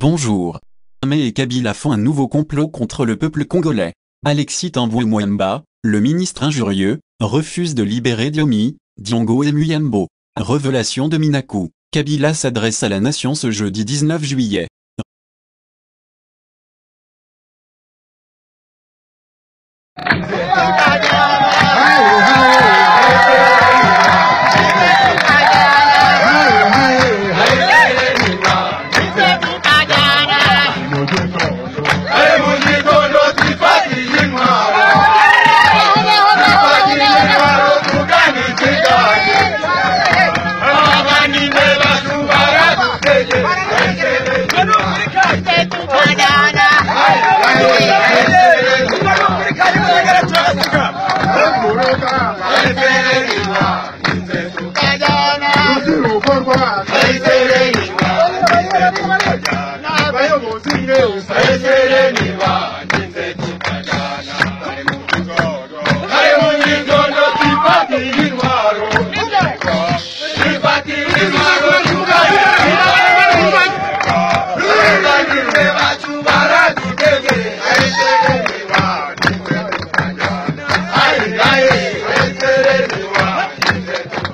Bonjour. Kagame et Kabila font un nouveau complot contre le peuple congolais. Alexis Tambwe Mwamba, le ministre injurieux, refuse de libérer Diongo et Muyembo. Révélation de Minaku. Kabila s'adresse à la nation ce jeudi 19 juillet.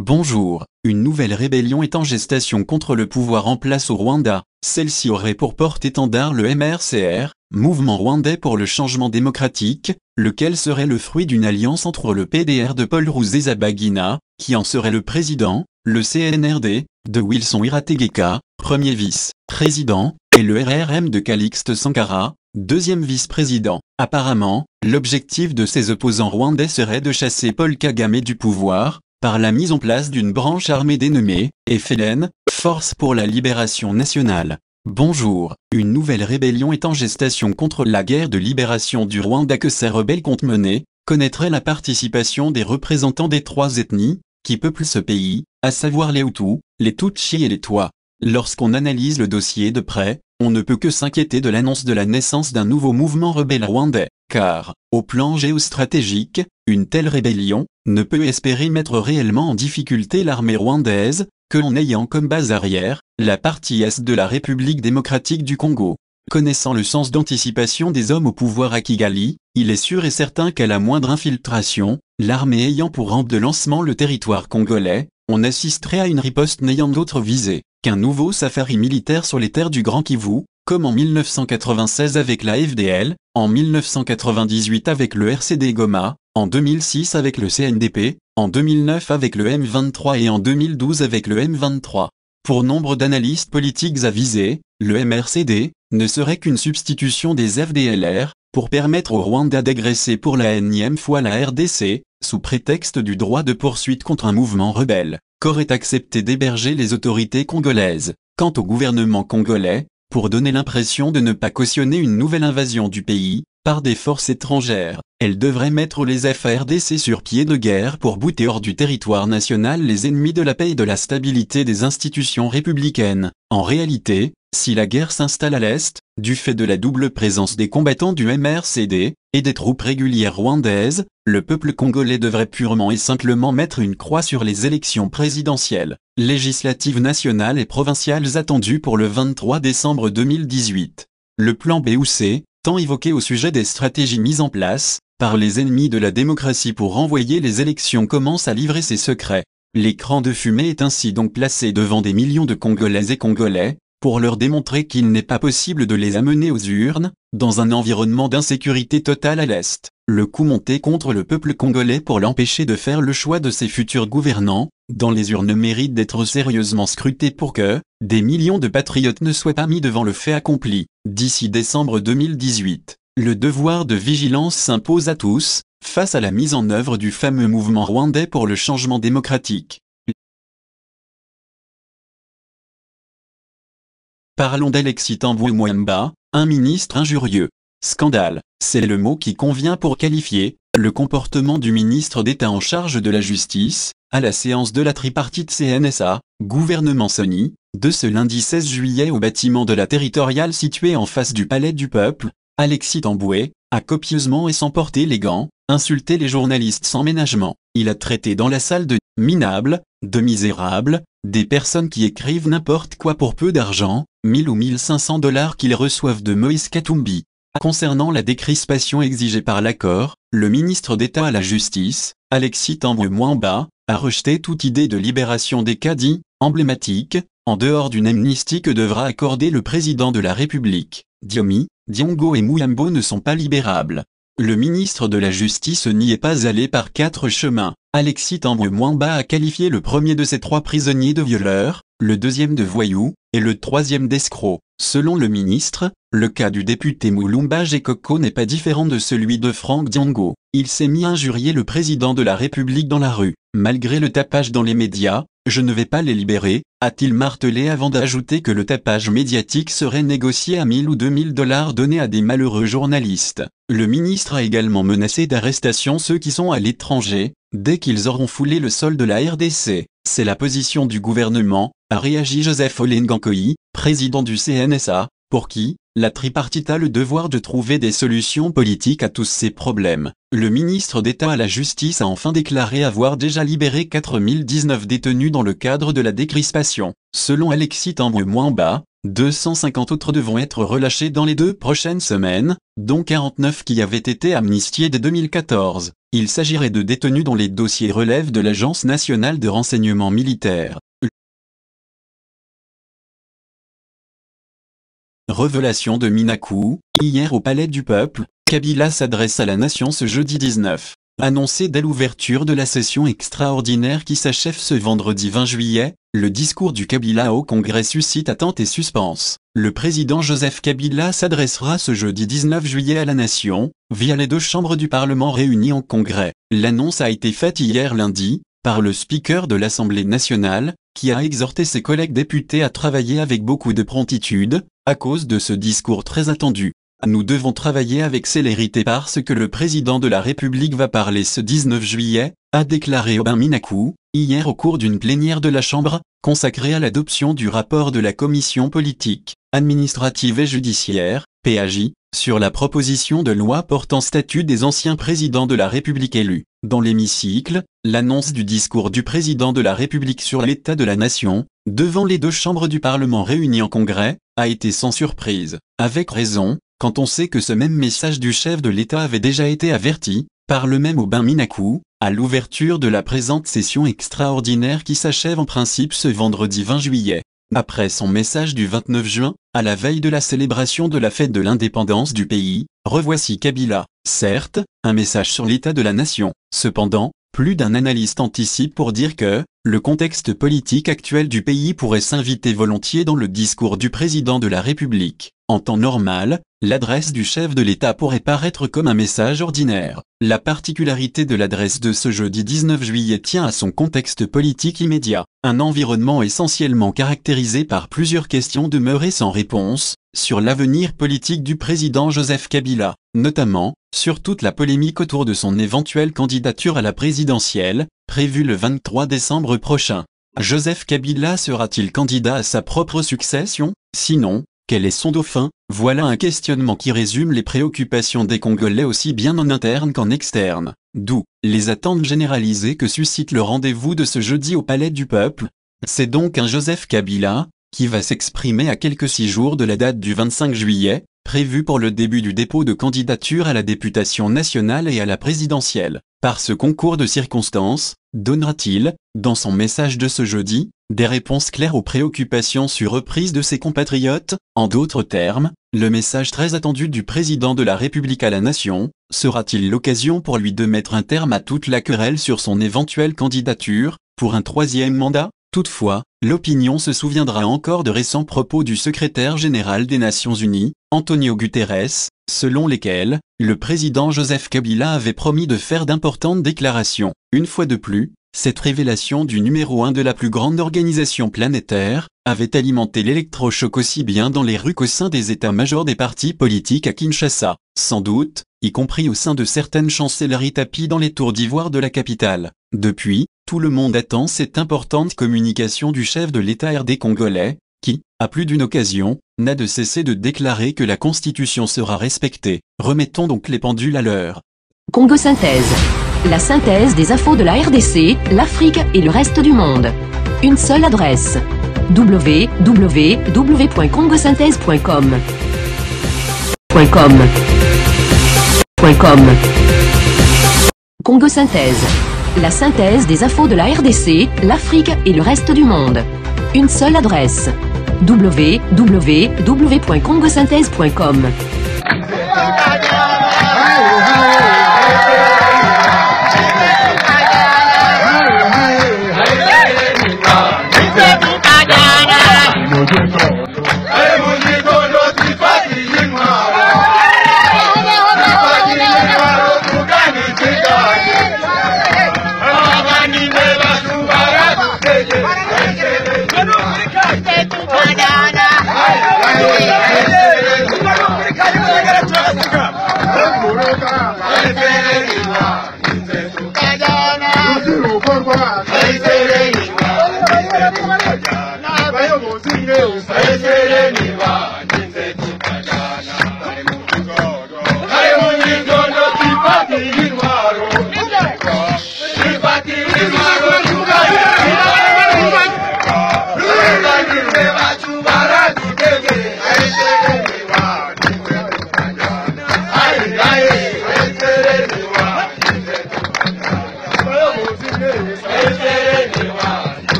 Bonjour, une nouvelle rébellion est en gestation contre le pouvoir en place au Rwanda. Celle-ci aurait pour porte-étendard le MRCR, Mouvement Rwandais pour le Changement Démocratique, lequel serait le fruit d'une alliance entre le PDR de Paul Rusesabagina, qui en serait le président, le CNRD, de Wilson Irategeka, premier vice-président, et le RRM de Calixte Sankara, deuxième vice-président. Apparemment, l'objectif de ces opposants rwandais serait de chasser Paul Kagame du pouvoir, par la mise en place d'une branche armée dénommée FLN, Force pour la Libération Nationale. Bonjour, une nouvelle rébellion est en gestation contre la guerre de libération du Rwanda que ces rebelles comptent mener, connaîtrait la participation des représentants des trois ethnies, qui peuplent ce pays, à savoir les Hutus, les Tutsis et les Twa. Lorsqu'on analyse le dossier de près, on ne peut que s'inquiéter de l'annonce de la naissance d'un nouveau mouvement rebelle rwandais, car, au plan géostratégique, une telle rébellion ne peut espérer mettre réellement en difficulté l'armée rwandaise, que en ayant comme base arrière, la partie est de la République démocratique du Congo. Connaissant le sens d'anticipation des hommes au pouvoir à Kigali, il est sûr et certain qu'à la moindre infiltration, l'armée ayant pour rampe de lancement le territoire congolais, on assisterait à une riposte n'ayant d'autre visée qu'un nouveau safari militaire sur les terres du Grand Kivu, comme en 1996 avec la FDL, en 1998 avec le RCD Goma, en 2006 avec le CNDP, en 2009 avec le M23 et en 2012 avec le M23. Pour nombre d'analystes politiques avisés, le MRCD ne serait qu'une substitution des FDLR, pour permettre au Rwanda d'agresser pour la énième fois la RDC, sous prétexte du droit de poursuite contre un mouvement rebelle, qu'auraient accepté d'héberger les autorités congolaises. Quant au gouvernement congolais, pour donner l'impression de ne pas cautionner une nouvelle invasion du pays, par des forces étrangères, elle devrait mettre les FARDC sur pied de guerre pour bouter hors du territoire national les ennemis de la paix et de la stabilité des institutions républicaines. En réalité, si la guerre s'installe à l'Est, du fait de la double présence des combattants du MRCD, et des troupes régulières rwandaises, le peuple congolais devrait purement et simplement mettre une croix sur les élections présidentielles, législatives nationales et provinciales attendues pour le 23 décembre 2018. Le plan B ou C, tant évoqué au sujet des stratégies mises en place par les ennemis de la démocratie pour renvoyer les élections, commence à livrer ses secrets. L'écran de fumée est ainsi donc placé devant des millions de Congolaises et Congolais, pour leur démontrer qu'il n'est pas possible de les amener aux urnes, dans un environnement d'insécurité totale à l'Est. Le coup monté contre le peuple congolais pour l'empêcher de faire le choix de ses futurs gouvernants, dans les urnes, mérite d'être sérieusement scruté pour que des millions de patriotes ne soient pas mis devant le fait accompli. D'ici décembre 2018, le devoir de vigilance s'impose à tous, face à la mise en œuvre du fameux mouvement rwandais pour le changement démocratique. Parlons d'Alexis Tambwe Mwamba, un ministre injurieux. Scandale, c'est le mot qui convient pour qualifier le comportement du ministre d'État en charge de la justice, à la séance de la tripartite CNSA, gouvernement Sony, de ce lundi 16 juillet au bâtiment de la territoriale situé en face du Palais du Peuple. Alexis Tambwe a copieusement et sans porter les gants, insulté les journalistes sans ménagement. Il a traité dans la salle de « minables », de « misérables », des personnes qui écrivent n'importe quoi pour peu d'argent, 1000 ou 1500 $ qu'ils reçoivent de Moïse Katumbi. Concernant la décrispation exigée par l'accord, le ministre d'État à la Justice, Alexis Tambwe-Mwamba, a rejeté toute idée de libération des cas dits « emblématiques », en dehors d'une amnistie que devra accorder le président de la République. Diomi, Diongo et Muyambo ne sont pas libérables. Le ministre de la Justice n'y est pas allé par 4 chemins. Alexis Tambwe-Mwamba a qualifié le premier de ces 3 prisonniers de violeurs, le deuxième de voyou, et le troisième d'escroc. Selon le ministre, le cas du député Mulumba Gekoko n'est pas différent de celui de Franck Diongo. Il s'est mis à injurier le président de la République dans la rue. Malgré le tapage dans les médias, je ne vais pas les libérer, a-t-il martelé avant d'ajouter que le tapage médiatique serait négocié à 1000 ou 2000 $ donnés à des malheureux journalistes. Le ministre a également menacé d'arrestation ceux qui sont à l'étranger, dès qu'ils auront foulé le sol de la RDC. C'est la position du gouvernement, a réagi Joseph Olengankoï, président du CNSA, pour qui la tripartite a le devoir de trouver des solutions politiques à tous ces problèmes. Le ministre d'État à la Justice a enfin déclaré avoir déjà libéré 4019 détenus dans le cadre de la décrispation. Selon Alexis Tambwe-Mwamba, 250 autres devront être relâchés dans les 2 prochaines semaines, dont 49 qui avaient été amnistiés dès 2014. Il s'agirait de détenus dont les dossiers relèvent de l'Agence nationale de renseignement militaire. Révélation de Minakou, hier au Palais du Peuple, Kabila s'adresse à la nation ce jeudi 19. Annoncé dès l'ouverture de la session extraordinaire qui s'achève ce vendredi 20 juillet, le discours du Kabila au Congrès suscite attente et suspense. Le président Joseph Kabila s'adressera ce jeudi 19 juillet à la nation, via les 2 chambres du Parlement réunies en Congrès. L'annonce a été faite hier lundi, par le speaker de l'Assemblée nationale, qui a exhorté ses collègues députés à travailler avec beaucoup de promptitude, à cause de ce discours très attendu. Nous devons travailler avec célérité parce que le président de la République va parler ce 19 juillet, a déclaré Aubin Minakou, hier au cours d'une plénière de la Chambre, consacrée à l'adoption du rapport de la Commission politique, administrative et judiciaire, PAJ, sur la proposition de loi portant statut des anciens présidents de la République élus. Dans l'hémicycle, l'annonce du discours du président de la République sur l'état de la nation, devant les 2 chambres du Parlement réunies en Congrès, a été sans surprise. Avec raison, quand on sait que ce même message du chef de l'État avait déjà été averti, par le même Aubin Minakou, à l'ouverture de la présente session extraordinaire qui s'achève en principe ce vendredi 20 juillet. Après son message du 29 juin, à la veille de la célébration de la fête de l'indépendance du pays, revoici Kabila. Certes, un message sur l'état de la nation. Cependant, plus d'un analyste anticipe pour dire que le contexte politique actuel du pays pourrait s'inviter volontiers dans le discours du président de la République. En temps normal, l'adresse du chef de l'État pourrait paraître comme un message ordinaire. La particularité de l'adresse de ce jeudi 19 juillet tient à son contexte politique immédiat. Un environnement essentiellement caractérisé par plusieurs questions demeurées sans réponse, sur l'avenir politique du président Joseph Kabila, notamment, sur toute la polémique autour de son éventuelle candidature à la présidentielle, prévue le 23 décembre prochain. Joseph Kabila sera-t-il candidat à sa propre succession? Sinon, quel est son dauphin? Voilà un questionnement qui résume les préoccupations des Congolais aussi bien en interne qu'en externe. D'où les attentes généralisées que suscite le rendez-vous de ce jeudi au Palais du Peuple. C'est donc un Joseph Kabila, qui va s'exprimer à quelques 6 jours de la date du 25 juillet, prévue pour le début du dépôt de candidature à la députation nationale et à la présidentielle. Par ce concours de circonstances, donnera-t-il, dans son message de ce jeudi, des réponses claires aux préoccupations sur reprise de ses compatriotes? En d'autres termes, le message très attendu du président de la République à la nation, sera-t-il l'occasion pour lui de mettre un terme à toute la querelle sur son éventuelle candidature, pour un 3e mandat? Toutefois, l'opinion se souviendra encore de récents propos du secrétaire général des Nations Unies, Antonio Guterres, selon lesquels, le président Joseph Kabila avait promis de faire d'importantes déclarations. Une fois de plus, cette révélation du numéro 1 de la plus grande organisation planétaire, avait alimenté l'électrochoc aussi bien dans les rues qu'au sein des états-majors des partis politiques à Kinshasa, sans doute, y compris au sein de certaines chancelleries tapies dans les tours d'ivoire de la capitale. Depuis, tout le monde attend cette importante communication du chef de l'État RD congolais, qui, à plus d'une occasion, n'a de cesser de déclarer que la Constitution sera respectée. Remettons donc les pendules à l'heure. Congo Synthèse. La synthèse des infos de la RDC, l'Afrique et le reste du monde. Une seule adresse. www.congosynthèse.com. Congo Synthèse. La synthèse des infos de la RDC, l'Afrique et le reste du monde. Une seule adresse. www.congosynthèse.com.